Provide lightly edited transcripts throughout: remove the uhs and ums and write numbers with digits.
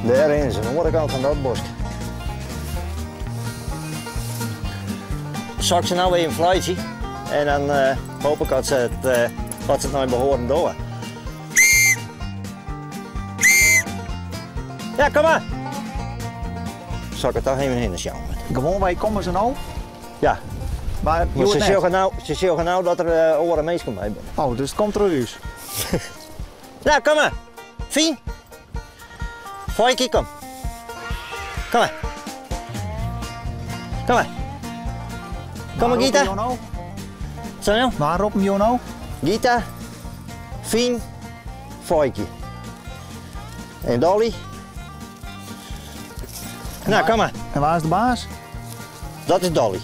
Daarin is aan de andere kant van dat bos. Zak ze nou even een fluitje en dan hoop ik dat ze het nou behoren doen. Ja, kom maar! Zal ik het toch even in de sjouwen? Gewoon, waar komen ze nou? Ja. Maar ze zeggen nou dat er oren mensen bij zijn. Oh, dus het komt eruit. Nou, kom maar! Fien! Foikie, kom! Kom maar! Kom maar! Kom maar, Gita! Zo nou? Waar roepen jullie nou? Gita, Fien, Foikie. En Dolly. Nou, kom maar. En waar is de baas? Dat is Dolly.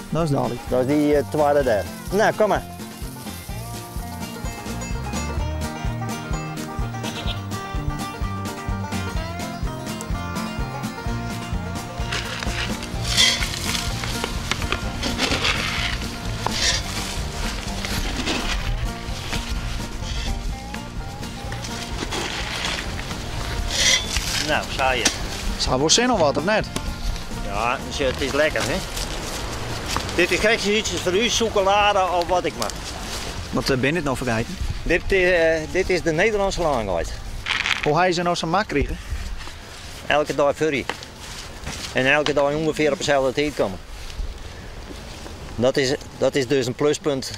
Dat is Dolly. Dat is die tweede daar. Nou, kom maar. Nou, sta je. Zou wel zin of wat, of net? Ja, dus het is lekker, hè? Dit is gek iets voor u, chocolade of wat ik mag. Wat ben je het nou vergeten? Dit is de Nederlandse langheid. Hoe hij ze nou zo mak krijgen? Elke dag furry. En elke dag ongeveer op dezelfde tijd komen. Dat is dus een pluspunt.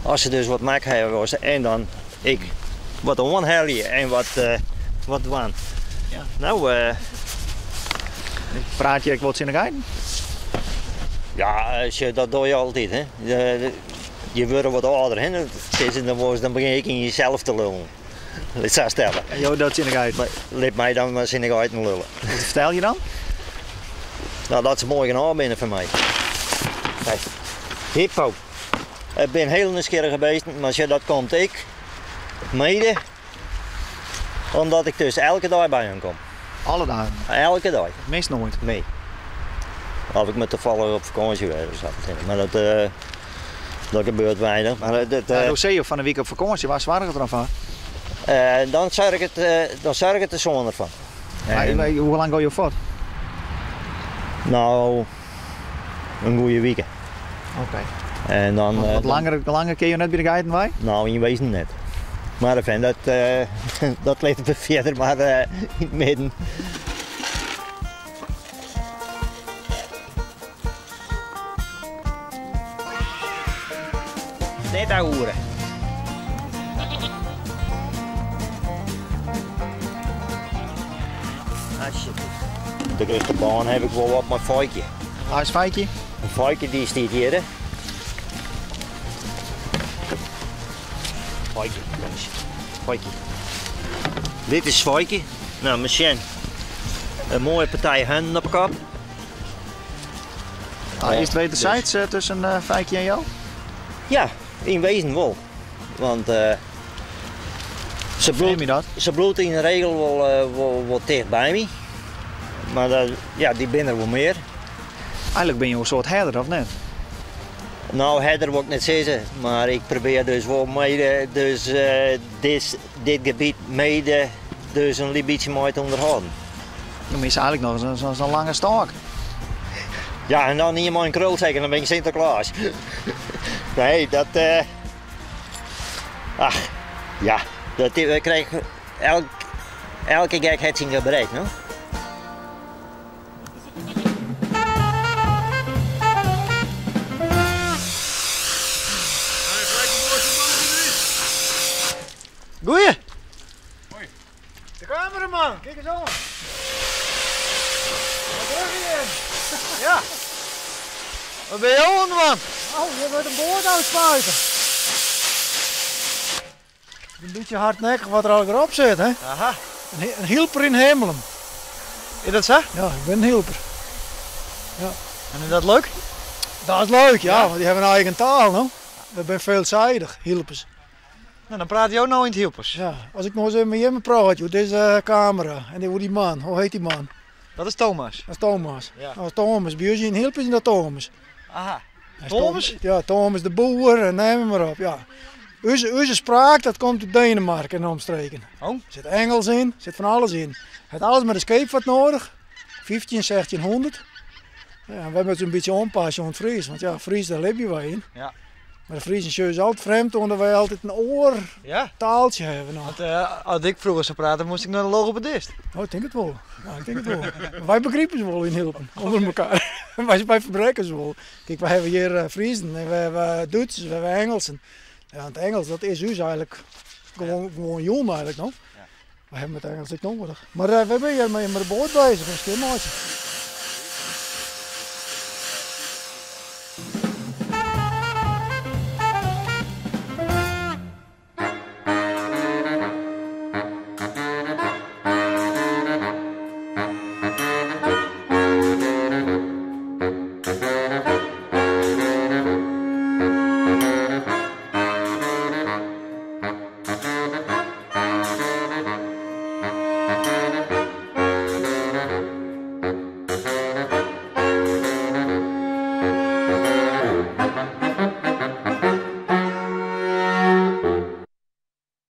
Als ze dus wat mak hebben en dan ik wat onherlie en wat doen. Ja. Nou, Praat je ook wat zinnigheden? ja, dat doe je altijd, hè. Je wordt wat ouder, hè. Dan begin ik in jezelf te lullen. Laat zo stellen. En jou dat zinnigheden. Laat mij dan maar zinnig uit lullen. Wat vertel je dan? Nou, dat ze mooi gaan binnen van mij. Kijk, hippo. Ik ben heel nieuwsgierig geweest, maar als je dat komt ik mede, omdat ik dus elke dag bij hen kom. Alle dagen? Elke dag. Meest nooit? Nee. Of ik me toevallig op vakantie weer of zo. Maar dat gebeurt weinig. Maar Hoe zei je van een week op vakantie? Waar zwaar het eraf aan? dan zorg ik de zon ervan. Hoe lang ga je voor? Nou, een goede week. Oké. En dan, Wat langer kun je net bij de geiten bij? Nou, in wezen net. Maar ik vind dat ligt er verder maar in het midden. Net ouwen. De grootste baan heb ik wel op mijn foikje. Waar is feitje? Een foikje die staat hier. Hè. Foikje, jongens. Foikje. Dit is foikje. Nou, misschien een mooie partij handen op kop. Is het wederzijds tussen feitje en jou? Ja, in wezen wel. Want ze bloedt in de regel wel dicht bij me. Maar ja, die binnen er wel meer. Eigenlijk ben je een soort herder, of net? Nou, herder wil ik niet zeggen, maar ik probeer dus wel mede dus, dit gebied mede dus een beetje mooi te onderhouden. Dan is eigenlijk nog zo'n lange stok. Ja, en dan niet maar een krul zeggen, dan ben je Sinterklaas. Nee, dat... ach, ja, we krijgen elke gek het zijn gebrek, no? Goeie! Hoi. De cameraman, kijk eens aan. Wat terug hier? Ja. Wat ben je aan, man? Oh, je wordt een boord aan het spuiten. Een beetje hardnekkig wat er al op zit, hè? Aha. Een hielper in Hemelen. Is dat zo? Ja, ik ben een hielper. Ja. En is dat leuk? Dat is leuk, ja, want die hebben een eigen taal, no? We zijn veelzijdig, hielpers. Nou, dan praat je ook nou in het hielpers. Ja, als ik nog eens met je praat, joh, deze camera en hoe die man, hoe heet die man? Dat is Thomas. Dat is Thomas. Ja. Dat is Thomas. Bij jullie in Hilpers is dat Thomas. Aha. Hij is Thomas? Ja, Thomas de boer en neem hem maar op. Ja. Onze spraak dat komt uit Denemarken en omstreken. Oh. Er zit Engels in, er zit van alles in. Het alles met een scheepvaart nodig, 15, 1600. Ja, we hebben het een beetje aanpassen aan het Fries, want ja, Fries daar leven wij in. Ja. Maar de Fries is altijd vreemd, omdat wij altijd een oortaaltje Ja? hebben. Nou. Want als ik vroeger zou praten, moest ik naar de logopedist. Oh, ik denk het wel. Ja, ik denk het wel. Wij begrijpen ze wel in helpen, onder elkaar. wij verbreken ze wel. Kijk, wij hebben hier Friesen, en we hebben Duitsers, we hebben Engelsen. Ja, het Engels, dat is dus eigenlijk gewoon jong eigenlijk nog. Ja. We hebben het Engels niet nodig. Maar we zijn hier met de boot bezig, een skimmaatje.